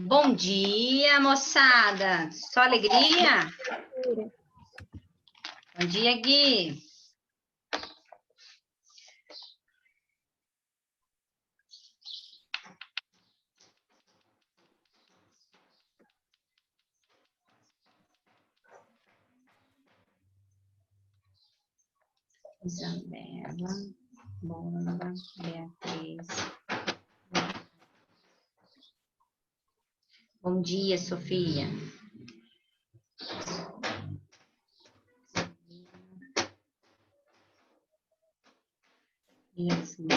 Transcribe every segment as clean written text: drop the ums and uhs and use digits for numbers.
Bom dia, moçada. Só alegria? Bom dia, Gui. Isabela, Bomba, Beatriz. Bom dia, Sofia. Yasmin.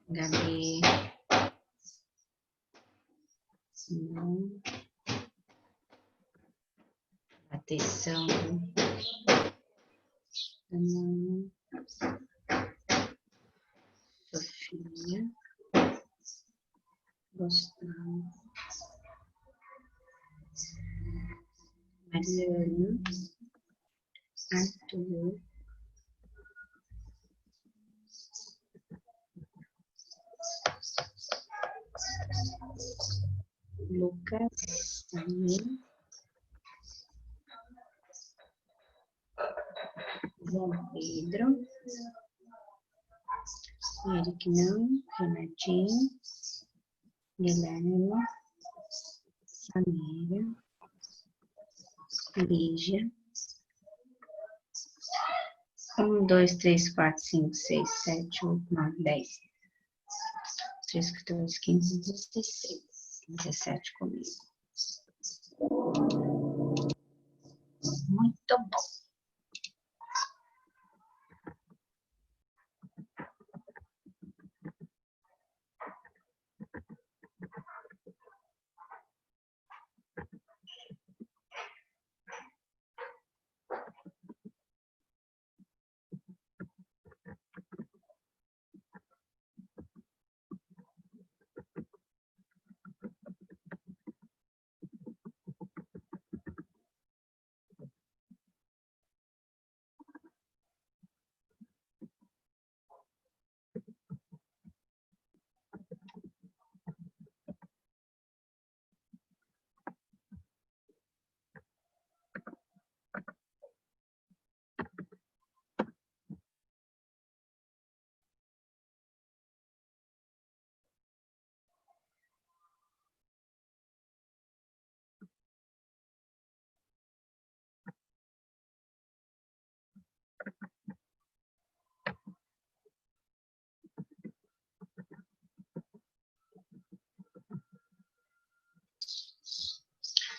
Gabi. Simão. Atenção. Ana. Sofia. Gustavo. Mariana. Arthur. Lucas. Samir. João Pedro. Eric não. Renatinho. Guilherme. Samira. Lígia. 1, 2, 3, 4, 5, 6, 7, 8, 9, 10. 13, 14, 15, 16. 17 comigo. Muito bom.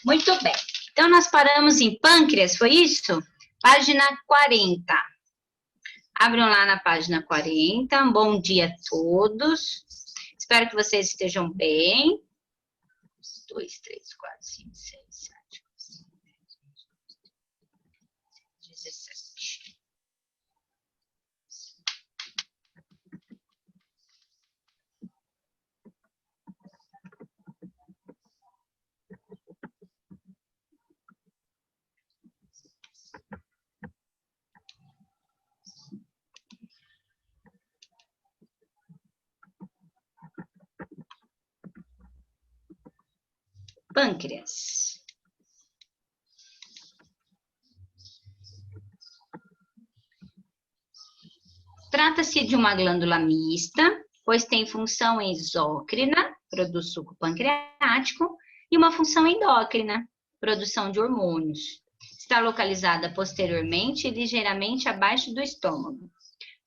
Muito bem. Então, nós paramos em pâncreas, foi isso? Página 40. Abram lá na página 40. Bom dia a todos. Espero que vocês estejam bem. 2, 3, 4, 5, 6, 7, 8, 17. Pâncreas. Trata-se de uma glândula mista, pois tem função exócrina, produz suco pancreático, e uma função endócrina, produção de hormônios. Está localizada posteriormente e ligeiramente abaixo do estômago.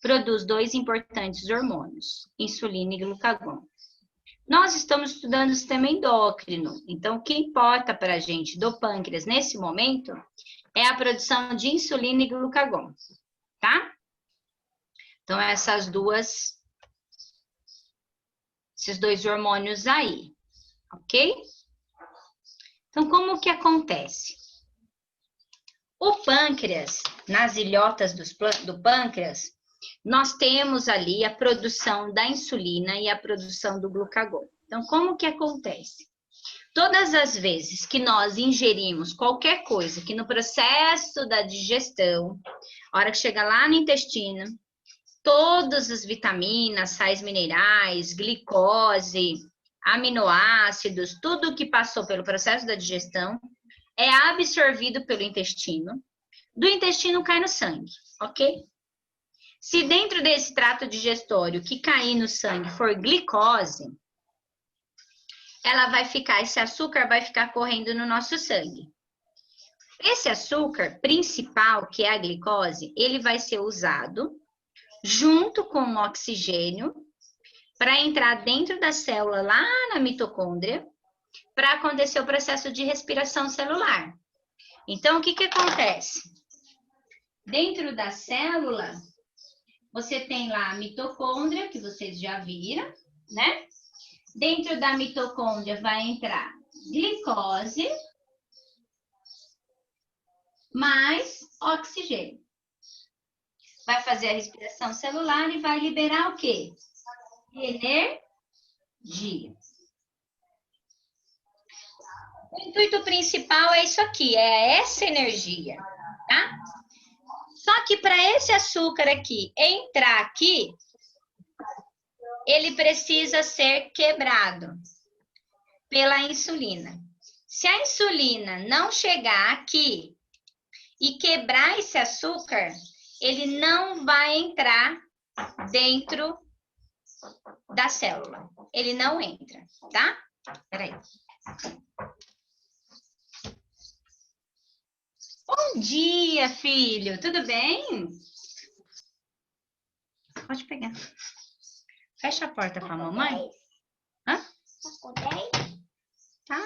Produz 2 importantes hormônios, insulina e glucagon. Nós estamos estudando o sistema endócrino, então o que importa para a gente do pâncreas nesse momento é a produção de insulina e glucagon, tá? Então, esses 2 hormônios aí. ok? Então, como que acontece? O pâncreas, nas ilhotas do pâncreas, nós temos ali a produção da insulina e a produção do glucagon. Então, como que acontece? Todas as vezes que nós ingerimos qualquer coisa que no processo da digestão, a hora que chega lá no intestino, todas as vitaminas, sais minerais, glicose, aminoácidos, tudo que passou pelo processo da digestão é absorvido pelo intestino, do intestino cai no sangue, ok? Se dentro desse trato digestório que cair no sangue for glicose, ela vai ficar, esse açúcar vai ficar correndo no nosso sangue. Esse açúcar principal, que é a glicose, ele vai ser usado junto com o oxigênio para entrar dentro da célula lá na mitocôndria para acontecer o processo de respiração celular. Então, o que que acontece? Dentro da célula, você tem lá a mitocôndria, que vocês já viram, né? Dentro da mitocôndria vai entrar glicose mais oxigênio. Vai fazer a respiração celular e vai liberar o quê? Energia. O intuito principal é isso aqui, é essa energia, tá? Só que para esse açúcar aqui entrar aqui, ele precisa ser quebrado pela insulina. Se a insulina não chegar aqui e quebrar esse açúcar, ele não vai entrar dentro da célula. Ele não entra, tá? Peraí. Bom dia, filho. Tudo bem? Pode pegar. Fecha a porta para a mamãe. Hã? Tá com 10? Tá?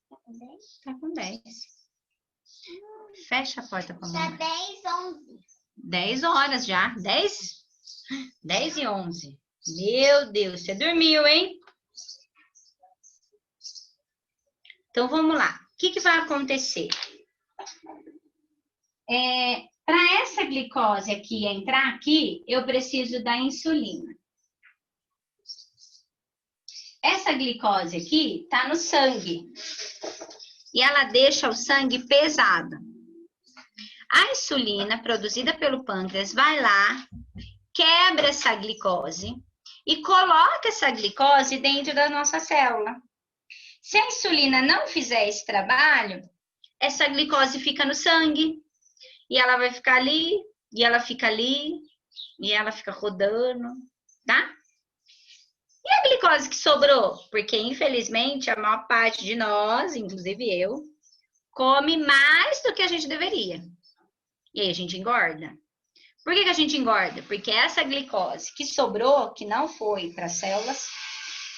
Tá com 10? Tá com 10. Fecha a porta para a mamãe. Tá 10, 11. 10 horas já. 10 e 11. Meu Deus, você dormiu, hein? Então, vamos lá. O que vai acontecer? Para essa glicose aqui entrar aqui, eu preciso da insulina. Essa glicose aqui está no sangue. E ela deixa o sangue pesado. A insulina, produzida pelo pâncreas, vai lá, quebra essa glicose e coloca essa glicose dentro da nossa célula. Se a insulina não fizer esse trabalho, essa glicose fica no sangue. E ela vai ficar ali, e ela fica ali, e ela fica rodando, tá? E a glicose que sobrou? Porque, infelizmente, a maior parte de nós, inclusive eu, come mais do que a gente deveria. E aí a gente engorda. Por que a gente engorda? Porque essa glicose que sobrou, que não foi para as células,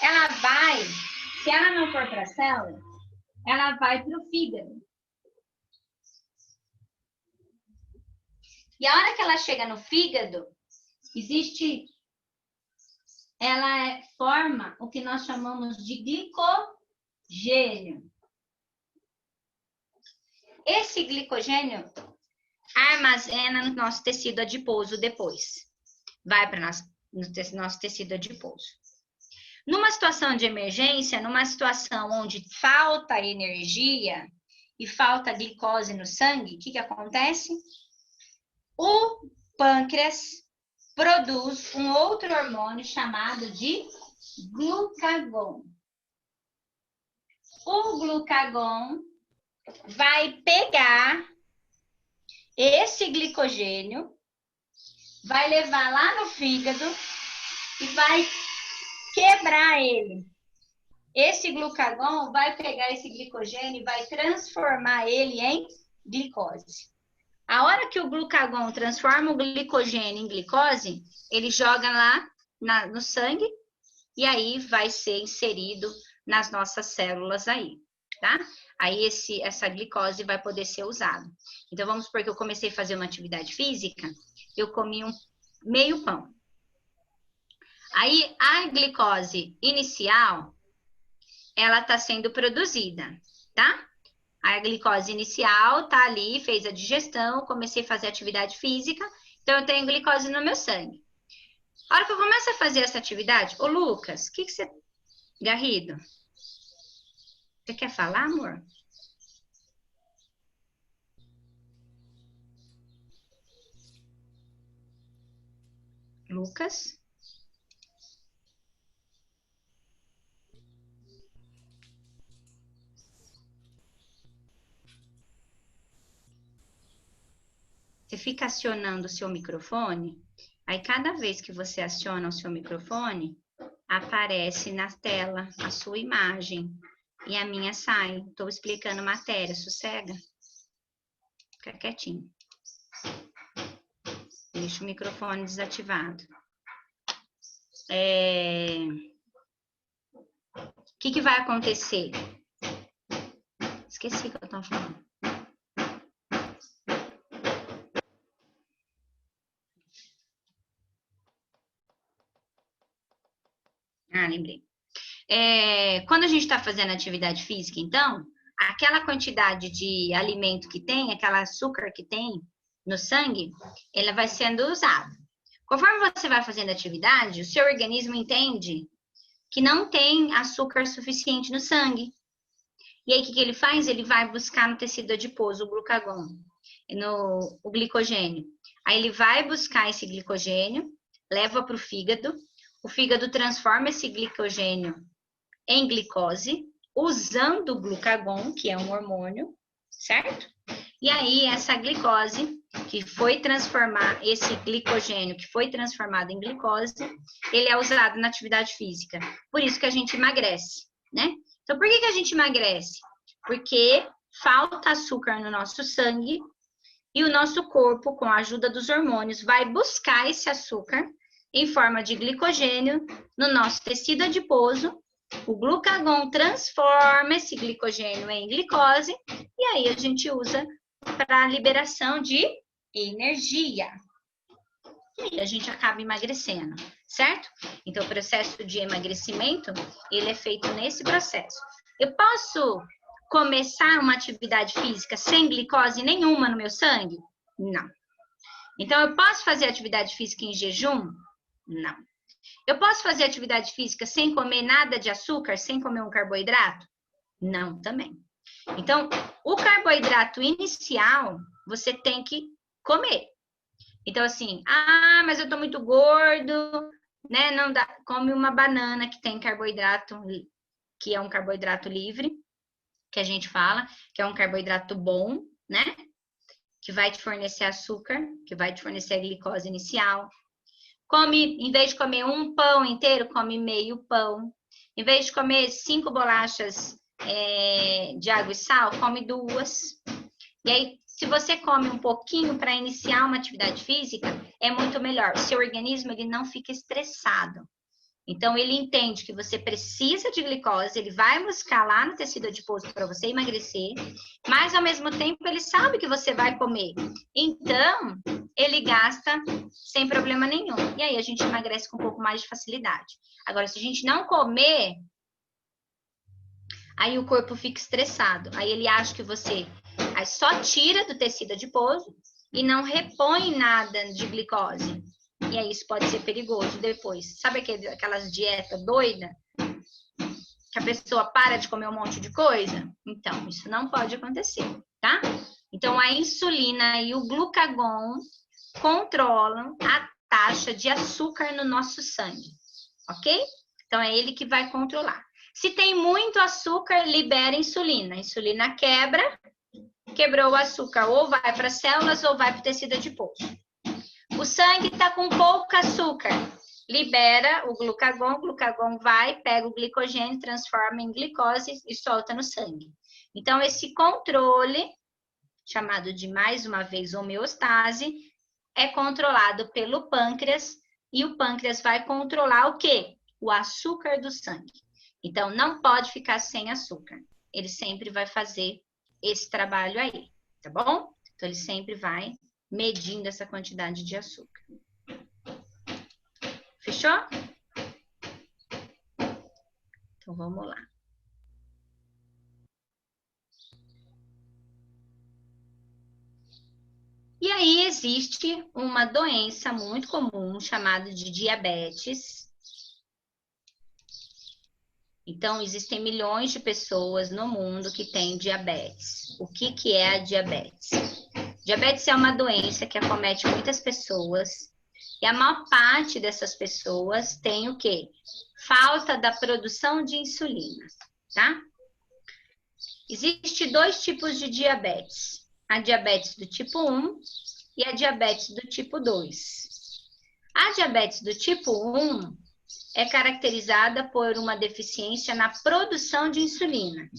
ela vai, se ela não for para a célula, ela vai para o fígado. E a hora que ela chega no fígado, ela forma o que nós chamamos de glicogênio. Esse glicogênio armazena no nosso tecido adiposo depois. Vai para o nosso tecido adiposo. Numa situação de emergência, numa situação onde falta energia e falta glicose no sangue, o que acontece? O pâncreas produz um outro hormônio chamado de glucagon. O glucagon vai pegar esse glicogênio, vai levar lá no fígado e vai quebrar ele. Esse glucagon vai pegar esse glicogênio e vai transformar ele em glicose. A hora que o glucagon transforma o glicogênio em glicose, ele joga lá no sangue e aí vai ser inserido nas nossas células aí, tá? Aí essa glicose vai poder ser usada. Então, vamos supor que eu comecei a fazer uma atividade física, eu comi meio pão. Aí, a glicose inicial, ela está sendo produzida, tá? A glicose inicial tá ali, fez a digestão, comecei a fazer atividade física, então eu tenho glicose no meu sangue. A hora que eu começo a fazer essa atividade, ô Lucas, o que você... Garrido, você quer falar, amor? Lucas? Você fica acionando o seu microfone, aí cada vez que você aciona o seu microfone, aparece na tela a sua imagem e a minha sai. Estou explicando matéria, sossega. Fica quietinho. Deixa o microfone desativado. O que vai acontecer? Esqueci o que eu estava falando. Ah, lembrei. Quando a gente está fazendo atividade física, então, aquela quantidade de alimento que tem, aquele açúcar que tem no sangue, ela vai sendo usada. Conforme você vai fazendo atividade, o seu organismo entende que não tem açúcar suficiente no sangue. E aí, o que ele faz? Ele vai buscar no tecido adiposo o glucagon, o glicogênio. Aí ele vai buscar esse glicogênio, leva para o fígado transforma esse glicogênio em glicose, usando o glucagon, que é um hormônio, certo? E aí, essa glicose, que foi transformar, esse glicogênio que foi transformado em glicose, ele é usado na atividade física. Por isso que a gente emagrece, né? Então, por que a gente emagrece? Porque falta açúcar no nosso sangue e o nosso corpo, com a ajuda dos hormônios, vai buscar esse açúcar em forma de glicogênio no nosso tecido adiposo. O glucagon transforma esse glicogênio em glicose e aí a gente usa para a liberação de energia. E aí a gente acaba emagrecendo, certo? Então, o processo de emagrecimento, ele é feito nesse processo. Eu posso começar uma atividade física sem glicose nenhuma no meu sangue? Não. Então, eu posso fazer atividade física em jejum? Não. Eu posso fazer atividade física sem comer nada de açúcar, sem comer um carboidrato? Não, também. Então, o carboidrato inicial, você tem que comer. Então, assim, mas eu tô muito gordo, né? Não dá. Come uma banana que tem carboidrato, que é um carboidrato livre, que a gente fala, que é um carboidrato bom, né? Que vai te fornecer açúcar, que vai te fornecer a glicose inicial. Come, em vez de comer um pão inteiro, come meio pão. Em vez de comer 5 bolachas de água e sal, come 2. E aí, se você come um pouquinho para iniciar uma atividade física, é muito melhor. O seu organismo ele não fica estressado. Então, ele entende que você precisa de glicose, ele vai buscar lá no tecido adiposo para você emagrecer, mas, ao mesmo tempo, ele sabe que você vai comer. Então, ele gasta sem problema nenhum. E aí, a gente emagrece com um pouco mais de facilidade. Agora, se a gente não comer, aí o corpo fica estressado. Aí, ele acha que você só tira do tecido adiposo e não repõe nada de glicose. E aí isso pode ser perigoso depois. Sabe aquelas dietas doidas? Que a pessoa para de comer um monte de coisa? Então, isso não pode acontecer, tá? Então, a insulina e o glucagon controlam a taxa de açúcar no nosso sangue, ok? Então, é ele que vai controlar. Se tem muito açúcar, libera insulina. A insulina quebrou o açúcar, ou vai para as células ou vai para o tecido adiposo. O sangue está com pouco açúcar, libera o glucagon vai, pega o glicogênio, transforma em glicose e solta no sangue. Então, esse controle, chamado de, mais uma vez, homeostase, é controlado pelo pâncreas e o pâncreas vai controlar o quê? O açúcar do sangue. Então, não pode ficar sem açúcar. Ele sempre vai fazer esse trabalho aí, tá bom? Então, ele sempre vai medindo essa quantidade de açúcar. Fechou? Então, vamos lá. aí existe uma doença muito comum chamada de diabetes. Então, existem milhões de pessoas no mundo que têm diabetes. O que que é a diabetes? Diabetes é uma doença que acomete muitas pessoas e a maior parte dessas pessoas tem o quê? Falta da produção de insulina, tá? Existem dois tipos de diabetes. A diabetes do tipo 1 e a diabetes do tipo 2. A diabetes do tipo 1 é caracterizada por uma deficiência na produção de insulina,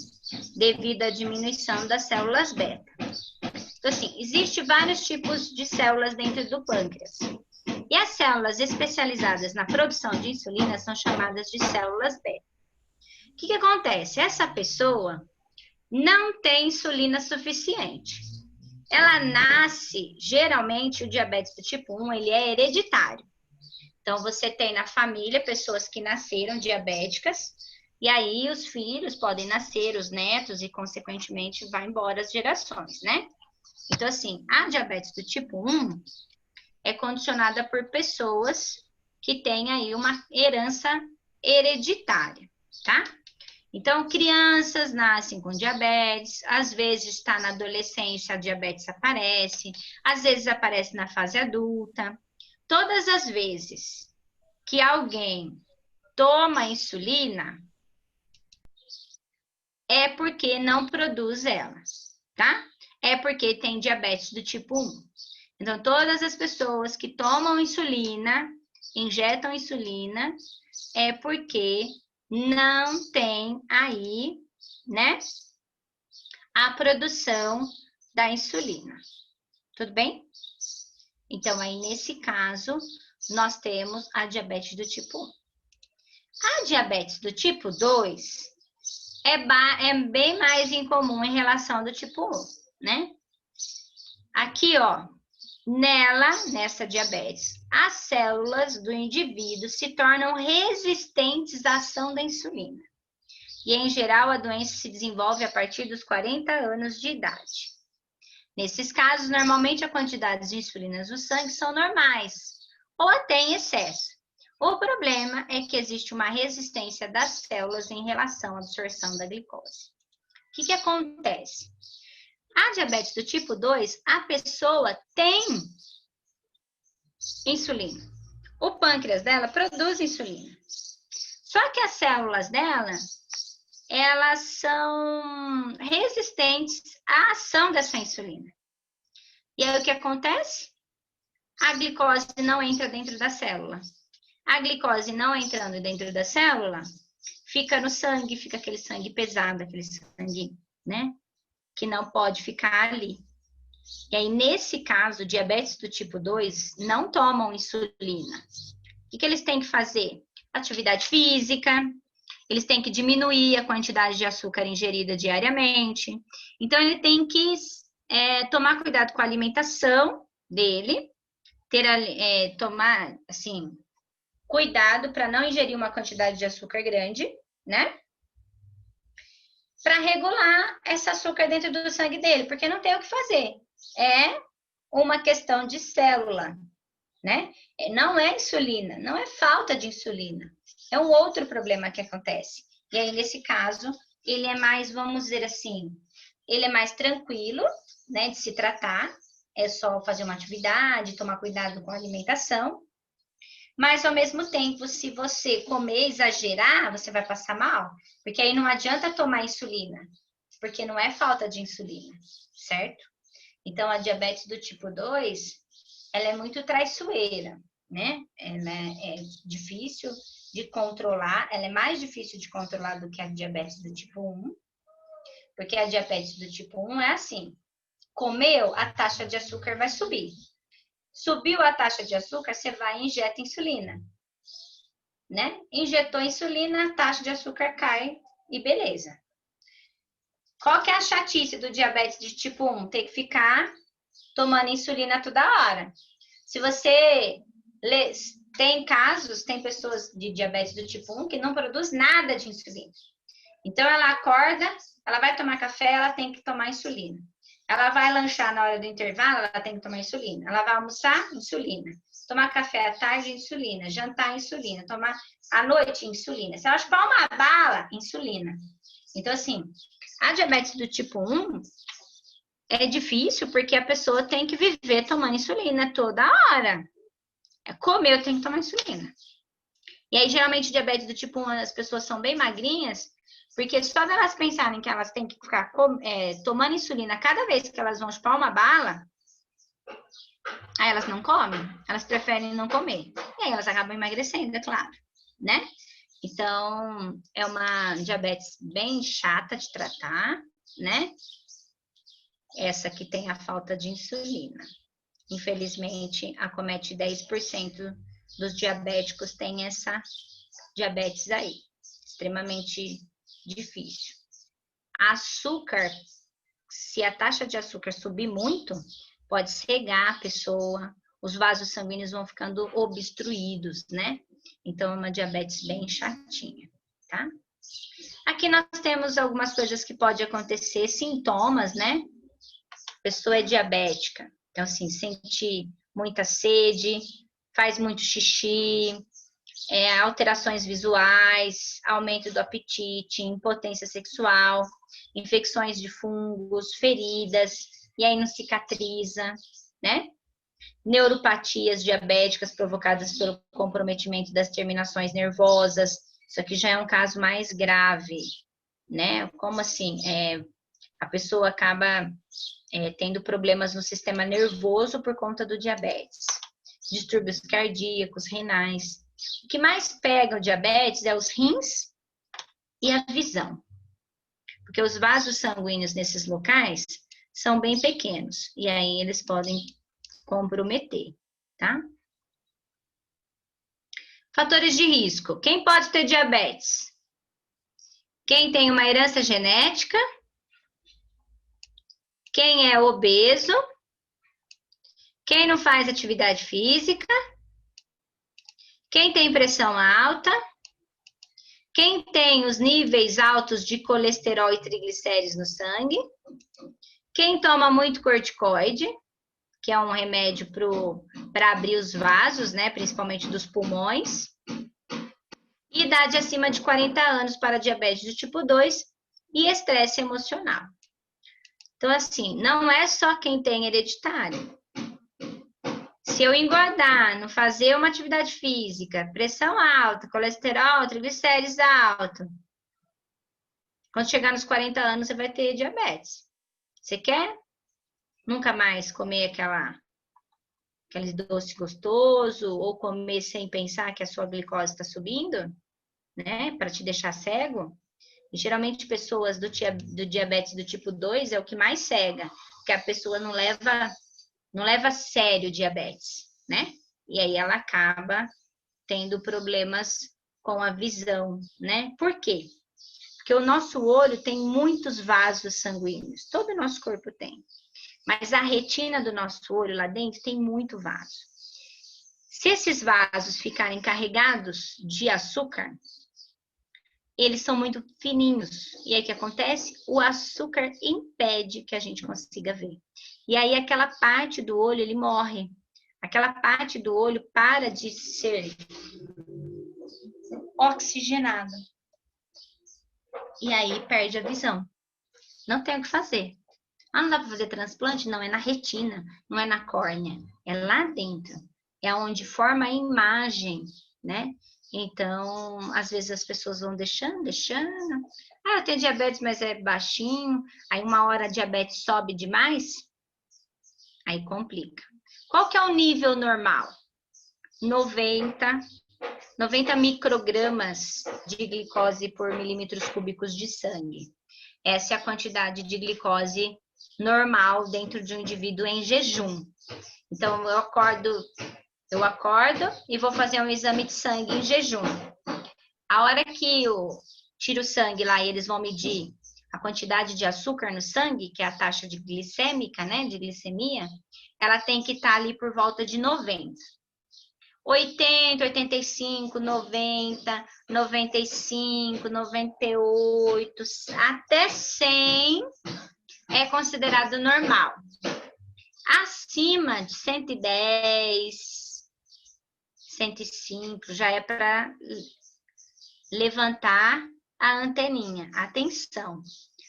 devido à diminuição das células beta. Então, assim, existem vários tipos de células dentro do pâncreas. E as células especializadas na produção de insulina são chamadas de células beta. O que acontece? Essa pessoa não tem insulina suficiente. Ela nasce, geralmente, o diabetes do tipo 1, ele é hereditário. Então, você tem na família pessoas que nasceram diabéticas, e aí os filhos podem nascer, os netos, e consequentemente vai embora as gerações, né? Então, assim, a diabetes do tipo 1 é condicionada por pessoas que têm aí uma herança hereditária, tá? Então, crianças nascem com diabetes, às vezes está na adolescência, a diabetes aparece, às vezes aparece na fase adulta. Todas as vezes que alguém toma insulina, é porque não produz ela, tá? É porque tem diabetes do tipo 1. Então, todas as pessoas que tomam insulina, injetam insulina, é porque não tem aí, né, a produção da insulina. Tudo bem? Então, aí nesse caso, nós temos a diabetes do tipo 1. A diabetes do tipo 2 é bem mais incomum em relação do tipo 1, né? Aqui, ó, nessa diabetes, as células do indivíduo se tornam resistentes à ação da insulina. E, em geral, a doença se desenvolve a partir dos 40 anos de idade. Nesses casos, normalmente a quantidade de insulina no sangue são normais, ou até em excesso. O problema é que existe uma resistência das células em relação à absorção da glicose. O que acontece? A diabetes do tipo 2, a pessoa tem insulina. O pâncreas dela produz insulina. Só que as células dela, elas são resistentes à ação dessa insulina. E aí o que acontece? A glicose não entra dentro da célula. A glicose não entrando dentro da célula, fica no sangue, fica aquele sangue pesado, aquele sangue, né, que não pode ficar ali. E aí, nesse caso, diabetes do tipo 2 não tomam insulina. O que eles têm que fazer? Atividade física, eles têm que diminuir a quantidade de açúcar ingerida diariamente. Então, ele tem que tomar cuidado com a alimentação dele, tomar, assim, cuidado para não ingerir uma quantidade de açúcar grande, né? Para regular esse açúcar dentro do sangue dele, porque não tem o que fazer. É uma questão de célula, né? Não é insulina, não é falta de insulina. É um outro problema que acontece. E aí, nesse caso, ele é mais, vamos dizer assim, ele é mais tranquilo, né, de se tratar. É só fazer uma atividade, tomar cuidado com a alimentação. Mas, ao mesmo tempo, se você comer, exagerar, você vai passar mal. Porque aí não adianta tomar insulina, porque não é falta de insulina, certo? Então, a diabetes do tipo 2, ela é muito traiçoeira, né? Ela é difícil de controlar, ela é mais difícil de controlar do que a diabetes do tipo 1, porque a diabetes do tipo 1 é assim, comeu, a taxa de açúcar vai subir. Subiu a taxa de açúcar, você vai e injeta insulina, né? Injetou insulina, a taxa de açúcar cai e beleza. Qual que é a chatice do diabetes de tipo 1? Tem que ficar tomando insulina toda hora. Se você tem casos, tem pessoas de diabetes do tipo 1 que não produz nada de insulina. Então, ela acorda, ela vai tomar café, ela tem que tomar insulina. Ela vai lanchar na hora do intervalo, ela tem que tomar insulina. Ela vai almoçar, insulina. Tomar café à tarde, insulina. Jantar, insulina. Tomar à noite, insulina. Se ela chupar uma bala, insulina. Então, assim, a diabetes do tipo 1 é difícil porque a pessoa tem que viver tomando insulina toda hora. Comer, eu tenho que tomar insulina. E aí, geralmente, diabetes do tipo 1, as pessoas são bem magrinhas, porque só delas pensarem que elas têm que ficar tomando insulina cada vez que elas vão chupar uma bala, aí elas não comem, elas preferem não comer. E aí elas acabam emagrecendo, é claro, né? Então, é uma diabetes bem chata de tratar, né? Essa que tem a falta de insulina. Infelizmente, acomete 10% dos diabéticos tem essa diabetes aí. Extremamente difícil. Açúcar, se a taxa de açúcar subir muito, pode cegar a pessoa, os vasos sanguíneos vão ficando obstruídos, né? Então, é uma diabetes bem chatinha, tá? Aqui nós temos algumas coisas que podem acontecer, sintomas, né? A pessoa é diabética, então, assim, sente muita sede, faz muito xixi, alterações visuais, aumento do apetite, impotência sexual, infecções de fungos, feridas, e aí não cicatriza, né? Neuropatias diabéticas provocadas pelo comprometimento das terminações nervosas. Isso aqui já é um caso mais grave, né? Como assim? A pessoa acaba tendo problemas no sistema nervoso por conta do diabetes. Distúrbios cardíacos, renais. O que mais pega o diabetes é os rins e a visão. Porque os vasos sanguíneos nesses locais são bem pequenos. E aí eles podem comprometer, tá? Fatores de risco. Quem pode ter diabetes? Quem tem uma herança genética, quem é obeso, quem não faz atividade física, quem tem pressão alta, quem tem os níveis altos de colesterol e triglicéridos no sangue, quem toma muito corticoide, que é um remédio para abrir os vasos, né, principalmente dos pulmões, idade acima de 40 anos para diabetes do tipo 2 e estresse emocional. Então, assim, não é só quem tem hereditário. Se eu engordar, não fazer uma atividade física, pressão alta, colesterol, triglicéridos alto, quando chegar nos 40 anos, você vai ter diabetes. Você quer nunca mais comer aquele doce gostoso ou comer sem pensar que a sua glicose está subindo, né, para te deixar cego? E, geralmente, pessoas do diabetes do tipo 2 é o que mais cega, porque a pessoa não leva a sério o diabetes, né? E aí ela acaba tendo problemas com a visão, né? Por quê? Porque o nosso olho tem muitos vasos sanguíneos, todo o nosso corpo tem. Mas a retina do nosso olho lá dentro tem muito vaso. Se esses vasos ficarem carregados de açúcar, eles são muito fininhos. E aí o que acontece? O açúcar impede que a gente consiga ver. E aí aquela parte do olho, ele morre. Aquela parte do olho para de ser oxigenada. E aí perde a visão. Não tem o que fazer. Ah, não dá para fazer transplante? Não, é na retina, não é na córnea. É lá dentro. É onde forma a imagem, né? Então, às vezes as pessoas vão deixando. Ah, eu tenho diabetes, mas é baixinho. Aí uma hora a diabetes sobe demais. Aí complica. Qual que é o nível normal? 90 microgramas de glicose por milímetros cúbicos de sangue. Essa é a quantidade de glicose normal dentro de um indivíduo em jejum. Então, eu acordo e vou fazer um exame de sangue em jejum. A hora que eu tiro o sangue lá e eles vão medir a quantidade de açúcar no sangue, que é a taxa de glicêmica, né, de glicemia, ela tem que estar ali por volta de 90. 80, 85, 90, 95, 98, até 100 é considerado normal. Acima de 110, 105, já é para levantar a anteninha. Atenção,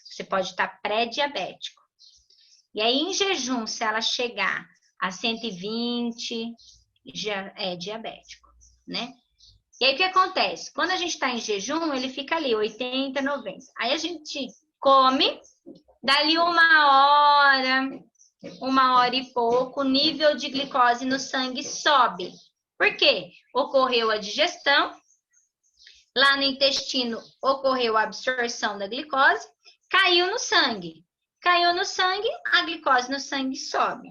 você pode estar pré-diabético. E aí, em jejum, se ela chegar a 120, já é diabético, né? E aí, o que acontece? Quando a gente está em jejum, ele fica ali, 80, 90. Aí a gente come, dali 1 hora e pouco, o nível de glicose no sangue sobe. Por quê? Ocorreu a digestão, lá no intestino ocorreu a absorção da glicose, caiu no sangue. Caiu no sangue, a glicose no sangue sobe.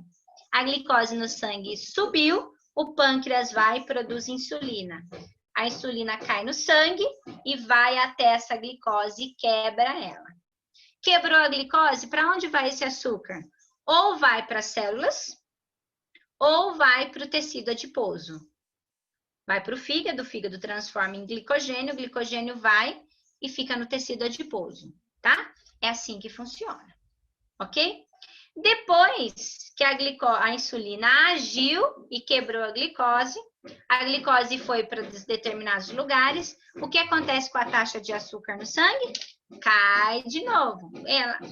A glicose no sangue subiu, o pâncreas vai e produz insulina. A insulina cai no sangue e vai até essa glicose e quebra ela. Quebrou a glicose, para onde vai esse açúcar? Ou vai para as células, ou vai para o tecido adiposo. Vai para o fígado transforma em glicogênio, o glicogênio vai e fica no tecido adiposo, tá? É assim que funciona, ok? Depois que a insulina agiu e quebrou a glicose foi para determinados lugares, o que acontece com a taxa de açúcar no sangue? Cai de novo.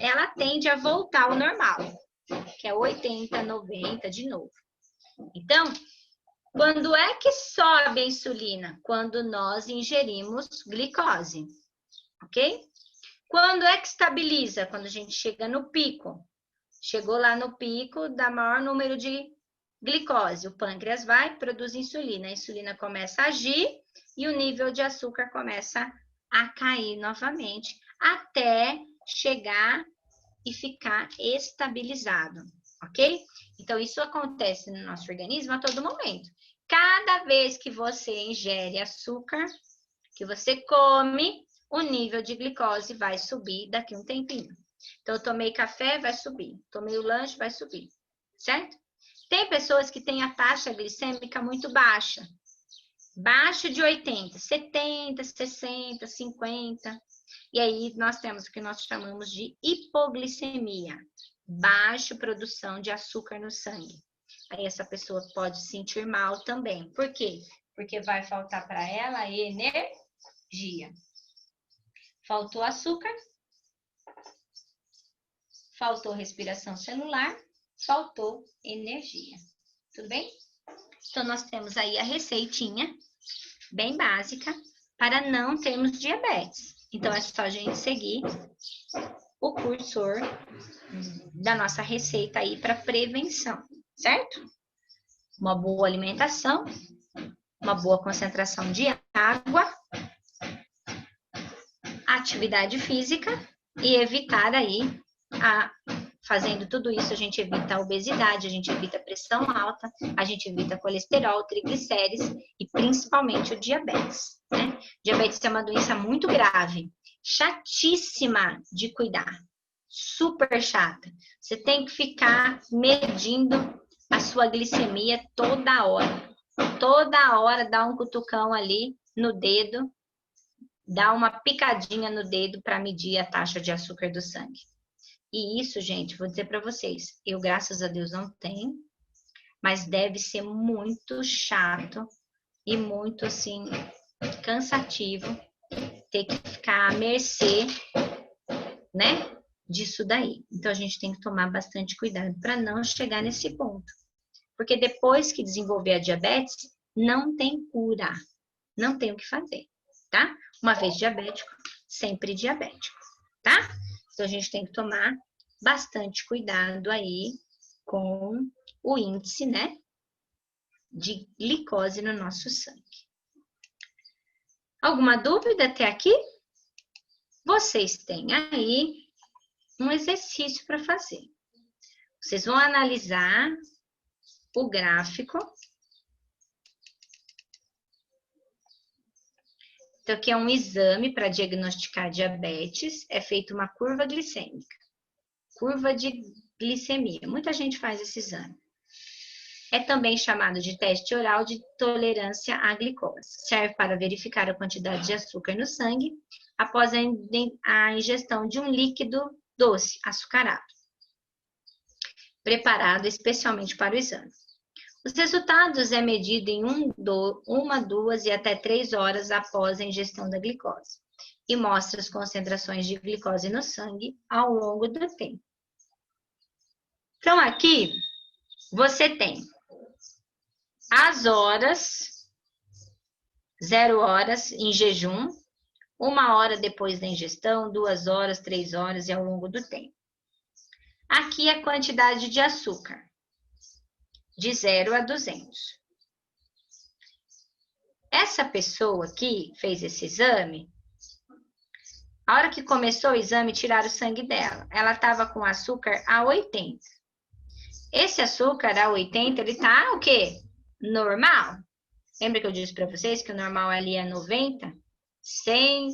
Ela tende a voltar ao normal, que é 80, 90 de novo. Então, quando é que sobe a insulina? Quando nós ingerimos glicose, ok? Quando é que estabiliza? Quando a gente chega no pico. Chegou lá no pico, dá maior número de glicose. O pâncreas vai, produz insulina. A insulina começa a agir e o nível de açúcar começa a cair novamente, até chegar e ficar estabilizado, ok? Então, isso acontece no nosso organismo a todo momento. Cada vez que você ingere açúcar, que você come, o nível de glicose vai subir daqui a um tempinho. Então, eu tomei café, vai subir. Tomei o lanche, vai subir. Certo? Tem pessoas que têm a taxa glicêmica muito baixa. Baixo de 80, 70, 60, 50. E aí, nós temos o que nós chamamos de hipoglicemia. Baixa produção de açúcar no sangue. Aí, essa pessoa pode se sentir mal também. Por quê? Porque vai faltar para ela energia. Faltou açúcar, faltou respiração celular, faltou energia. Tudo bem? Então, nós temos aí a receitinha, bem básica, para não termos diabetes. Então, é só a gente seguir o cursor da nossa receita aí para prevenção, certo? Uma boa alimentação, uma boa concentração de água, atividade física e evitar aí, fazendo tudo isso, a gente evita a obesidade, a gente evita a pressão alta, a gente evita colesterol, triglicérides e principalmente o diabetes, né? Diabetes é uma doença muito grave, chatíssima de cuidar, super chata. Você tem que ficar medindo a sua glicemia toda hora dá um cutucão ali no dedo, dá uma picadinha no dedo para medir a taxa de açúcar do sangue. E isso, gente, vou dizer para vocês, eu, graças a Deus, não tenho, mas deve ser muito chato e muito, assim, cansativo ter que ficar à mercê, né, disso daí. Então, a gente tem que tomar bastante cuidado para não chegar nesse ponto. Porque depois que desenvolver a diabetes, não tem cura, não tem o que fazer, tá? Uma vez diabético, sempre diabético, tá? Então, a gente tem que tomar bastante cuidado aí com o índice, né, de glicose no nosso sangue. Alguma dúvida até aqui? Vocês têm aí um exercício para fazer. Vocês vão analisar o gráfico. Então, aqui é um exame para diagnosticar diabetes, é feita uma curva glicêmica, curva de glicemia. Muita gente faz esse exame. É também chamado de teste oral de tolerância à glicose. Serve para verificar a quantidade de açúcar no sangue após a ingestão de um líquido doce, açucarado. preparado especialmente para o exame. Os resultados é medido em 1, 2 e até 3 horas após a ingestão da glicose e mostra as concentrações de glicose no sangue ao longo do tempo. Então, aqui você tem as horas, 0 horas em jejum, 1 hora depois da ingestão, 2 horas, 3 horas e ao longo do tempo. Aqui a quantidade de açúcar, de 0 a 200. Essa pessoa aqui fez esse exame, a hora que começou o exame, tiraram o sangue dela. Ela estava com açúcar a 80. Esse açúcar a 80, ele tá o quê? Normal. Lembra que eu disse para vocês que o normal ali é 90? 100,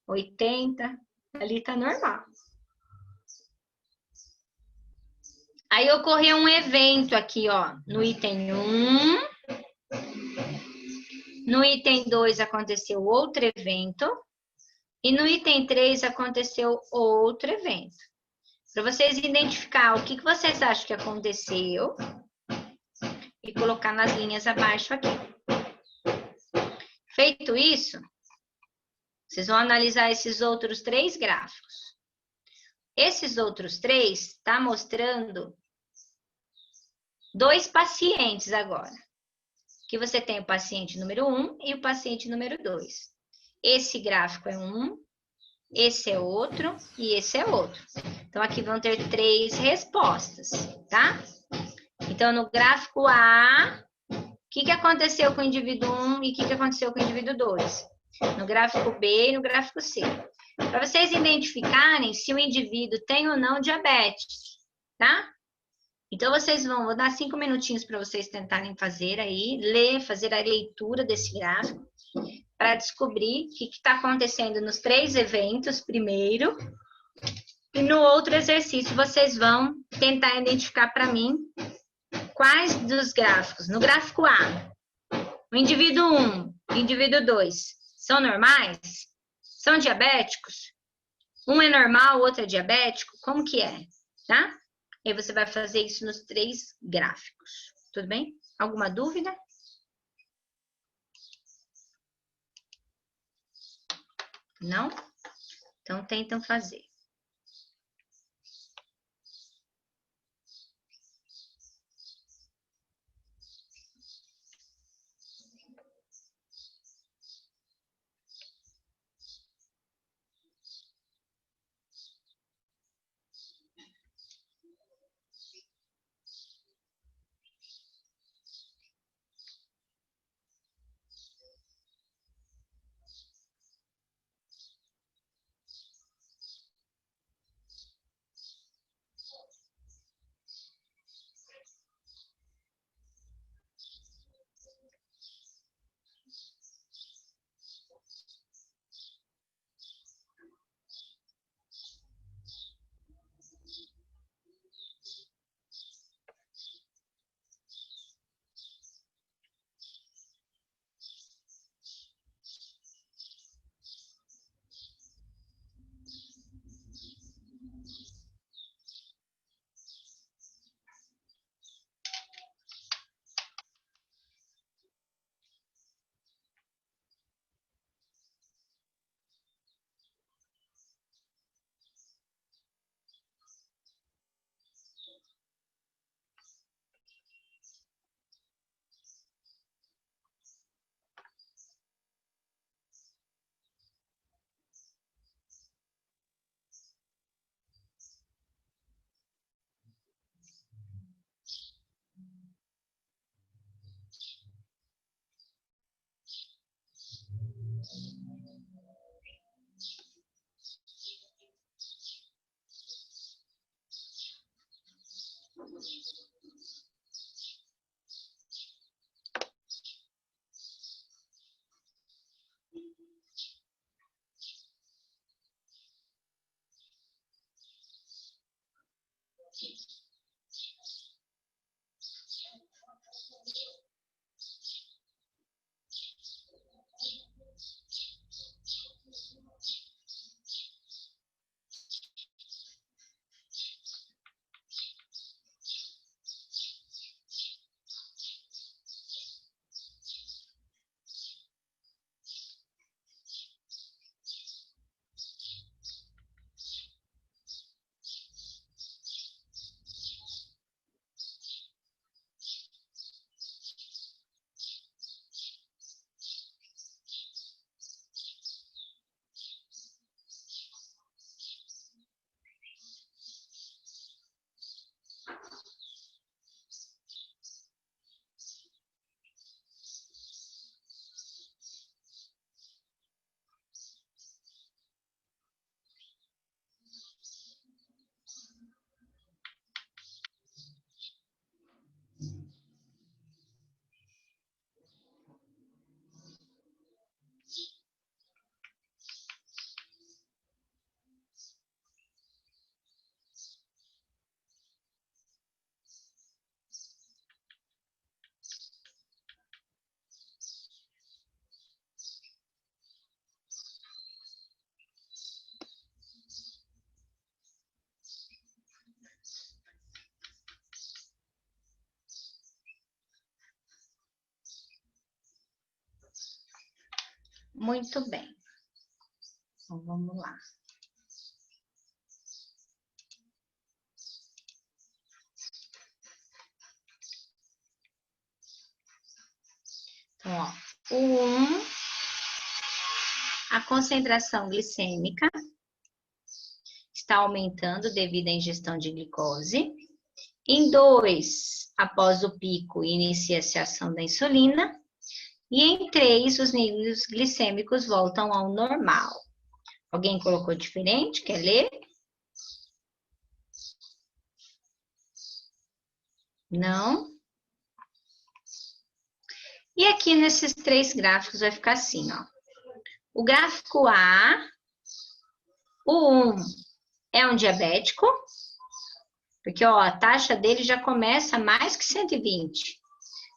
80, ali tá normal. Aí ocorreu um evento aqui, ó, no item 1. No item 2 aconteceu outro evento. E no item 3 aconteceu outro evento. Para vocês identificar o que vocês acham que aconteceu e colocar nas linhas abaixo aqui. Feito isso, vocês vão analisar esses outros 3 gráficos. Esses outros 3 está mostrando 2 pacientes agora. Que você tem o paciente número 1 e o paciente número 2. Esse gráfico é um, esse é outro e esse é outro. Então, aqui vão ter 3 respostas, tá? Então, no gráfico A, o que aconteceu com o indivíduo 1 e o que aconteceu com o indivíduo 2? No gráfico B e no gráfico C. Para vocês identificarem se o indivíduo tem ou não diabetes, tá? Então, vou dar 5 minutinhos para vocês tentarem fazer aí, fazer a leitura desse gráfico, para descobrir o que está acontecendo nos 3 eventos primeiro. E no outro exercício, vocês vão tentar identificar para mim quais dos gráficos. No gráfico A, o indivíduo 1 e o indivíduo 2 são normais? São diabéticos? Um é normal, o outro é diabético? Como que é? Tá? E aí você vai fazer isso nos 3 gráficos. Tudo bem? Alguma dúvida? Não? Então, tentam fazer. Muito bem. Então, vamos lá. Então, ó, o 1, a concentração glicêmica está aumentando devido à ingestão de glicose. Em 2, após o pico, inicia-se a ação da insulina. E em 3, os níveis glicêmicos voltam ao normal. Alguém colocou diferente? Quer ler? Não? E aqui nesses 3 gráficos vai ficar assim, ó. O gráfico A, o 1 é um diabético, porque ó, a taxa dele já começa a mais que 120.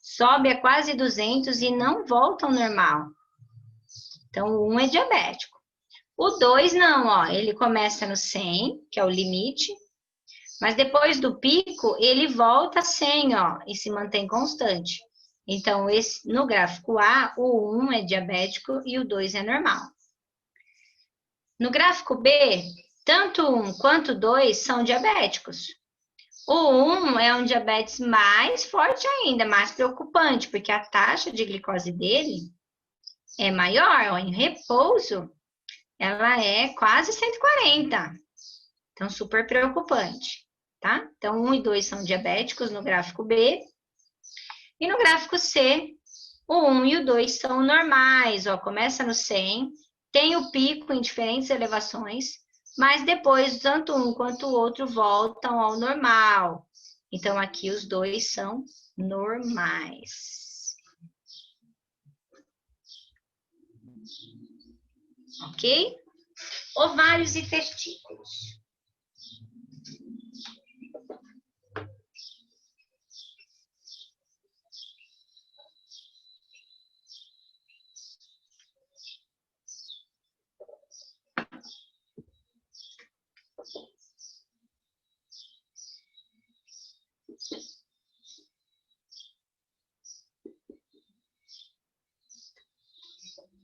Sobe a quase 200 e não volta ao normal. Então, o 1 é diabético. O 2 não, ó, ele começa no 100, que é o limite, mas depois do pico, ele volta a 100, ó, e se mantém constante. Então, no gráfico A, o 1 é diabético e o 2 é normal. No gráfico B, tanto o 1 quanto o 2 são diabéticos. O 1 é um diabetes mais forte ainda, mais preocupante, porque a taxa de glicose dele é maior, ó, em repouso, ela é quase 140. Então, super preocupante, tá? Então, 1 e 2 são diabéticos no gráfico B. E no gráfico C, o 1 e o 2 são normais, ó, começa no 100, tem o pico em diferentes elevações, mas depois, tanto um quanto o outro voltam ao normal. Então, aqui os dois são normais. Ok? Ovários e testículos.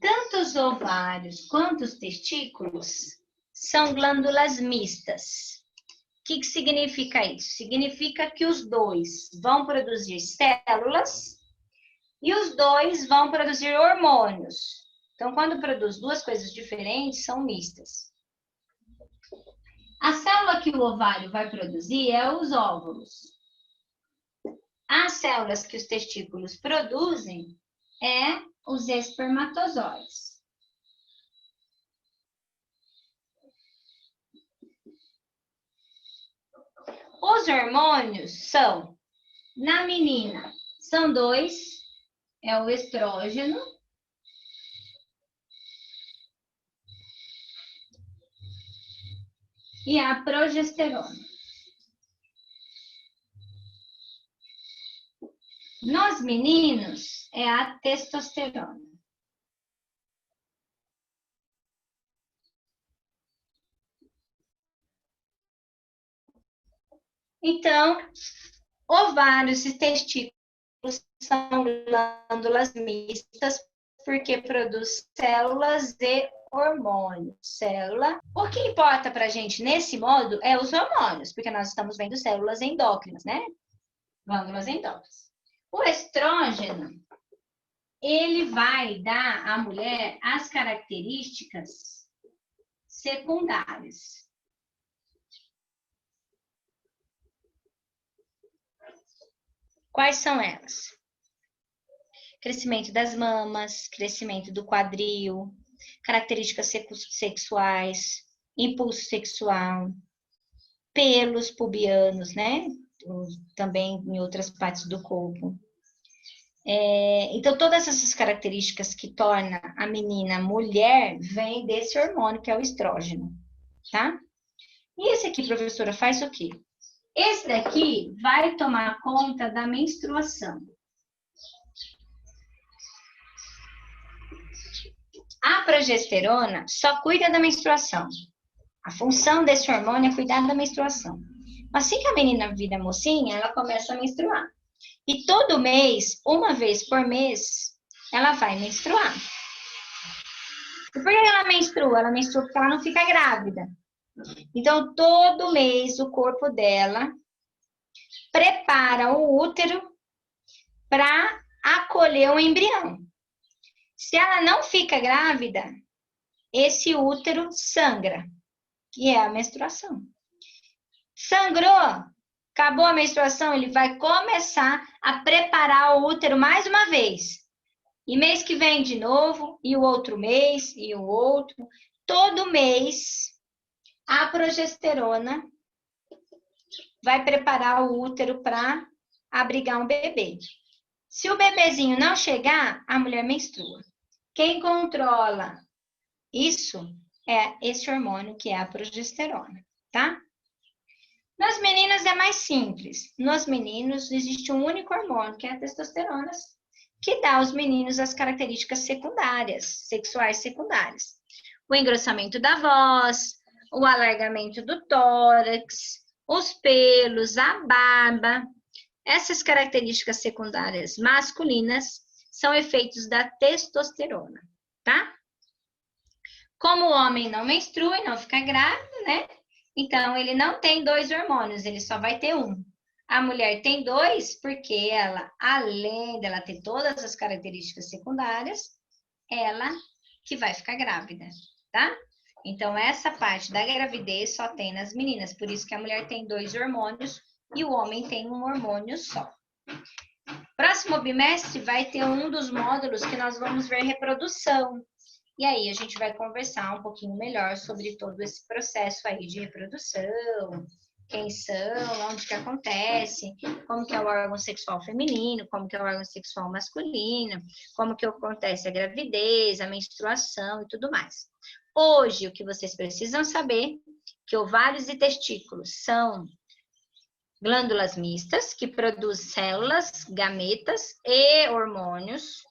Tanto os ovários quanto os testículos são glândulas mistas. O que significa isso? Significa que os dois vão produzir células e os dois vão produzir hormônios. Então, quando produz duas coisas diferentes, são mistas. A célula que o ovário vai produzir é os óvulos. As células que os testículos produzem é os espermatozoides. Os hormônios são, na menina, são 2, é o estrógeno e a progesterona. Nos meninos, é a testosterona. Então, ovários e testículos são glândulas mistas porque produz células e hormônios. O que importa para a gente nesse modo é os hormônios, porque nós estamos vendo células endócrinas, né? Glândulas endócrinas. O estrógeno, ele vai dar à mulher as características secundárias. Quais são elas? Crescimento das mamas, crescimento do quadril, características sexuais, impulso sexual, pelos pubianos, né? Também em outras partes do corpo. Então, todas essas características que tornam a menina mulher vêm desse hormônio que é o estrógeno, tá? E esse aqui, professora, faz o quê? Esse daqui vai tomar conta da menstruação. A progesterona só cuida da menstruação. A função desse hormônio é cuidar da menstruação. Assim que a menina vira mocinha, ela começa a menstruar. E todo mês, uma vez por mês, ela vai menstruar. E por que ela menstrua? Ela menstrua porque ela não fica grávida. Então, todo mês o corpo dela prepara o útero para acolher o embrião. Se ela não fica grávida, esse útero sangra, que é a menstruação. Sangrou, acabou a menstruação, ele vai começar a preparar o útero mais uma vez. E mês que vem de novo, e o outro mês, e o outro. Todo mês, a progesterona vai preparar o útero para abrigar um bebê. Se o bebezinho não chegar, a mulher menstrua. Quem controla isso é esse hormônio, que é a progesterona, tá? Nas meninas é mais simples. Nos meninos existe um único hormônio, que é a testosterona, que dá aos meninos as características secundárias, sexuais secundárias. O engrossamento da voz, o alargamento do tórax, os pelos, a barba. Essas características secundárias masculinas são efeitos da testosterona, tá? Como o homem não menstrua e não fica grávido, né? Então, ele não tem 2 hormônios, ele só vai ter um. A mulher tem 2 porque ela, além dela ter todas as características secundárias, ela que vai ficar grávida, tá? Então, essa parte da gravidez só tem nas meninas, por isso que a mulher tem 2 hormônios e o homem tem um hormônio só. Próximo bimestre vai ter um dos módulos que nós vamos ver reprodução. E aí a gente vai conversar um pouquinho melhor sobre todo esse processo aí de reprodução, quem são, onde que acontece, como que é o órgão sexual feminino, como que é o órgão sexual masculino, como que acontece a gravidez, a menstruação e tudo mais. Hoje, o que vocês precisam saber, que ovários e testículos são glândulas mistas, que produzem células, gametas e hormônios.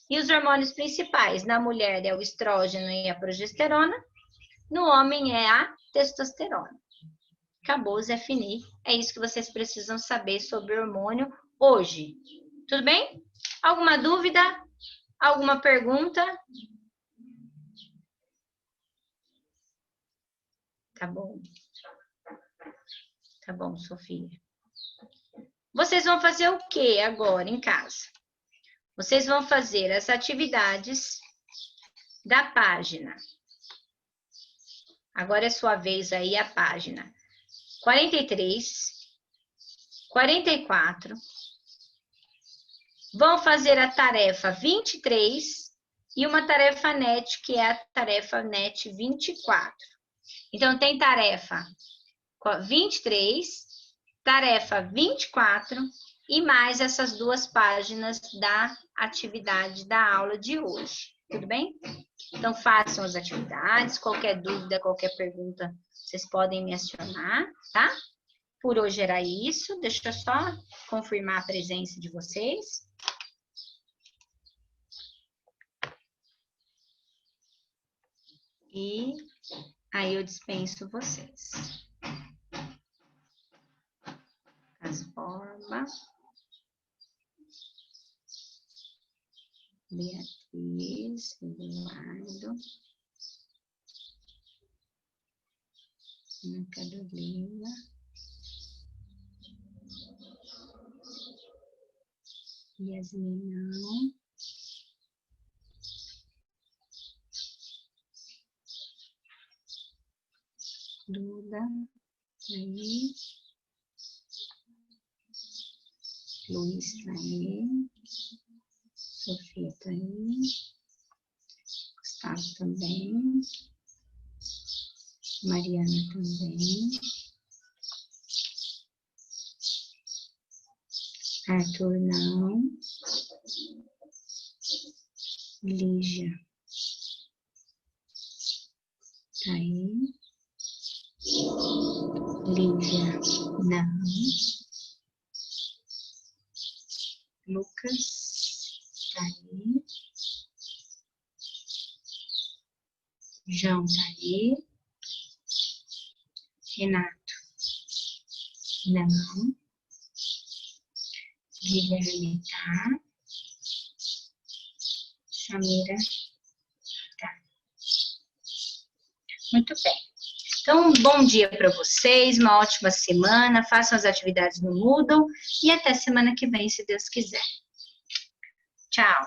E os hormônios principais na mulher é o estrógeno e a progesterona, no homem é a testosterona. Acabou, Zé Fini. É isso que vocês precisam saber sobre hormônio hoje. Tudo bem? Alguma dúvida? Alguma pergunta? Tá bom. Tá bom, Sofia. Vocês vão fazer o que agora em casa? Vocês vão fazer as atividades da página. Agora é sua vez aí a página 43, 44. Vão fazer a tarefa 23 e uma tarefa NET, que é a tarefa NET 24. Então, tem tarefa 23, tarefa 24 e mais essas 2 páginas da atividade da aula de hoje. Tudo bem? Então, façam as atividades. Qualquer dúvida, qualquer pergunta, vocês podem me acionar, tá? Por hoje era isso. Deixa eu só confirmar a presença de vocês. E aí eu dispenso vocês. Transforma. Beatriz, Eduardo. Ana Carolina. Yasminão. Duda. Aí. Luiz tá aí. Sofia tá aí. Gustavo também. Mariana também. Arthur não. Lígia tá aí. Lívia não. Lucas tá aí. João tá aí. Renato não. Guilherme tá. Samira tá. Muito bem. Então, um bom dia para vocês, uma ótima semana, façam as atividades no Moodle e até semana que vem, se Deus quiser. Tchau!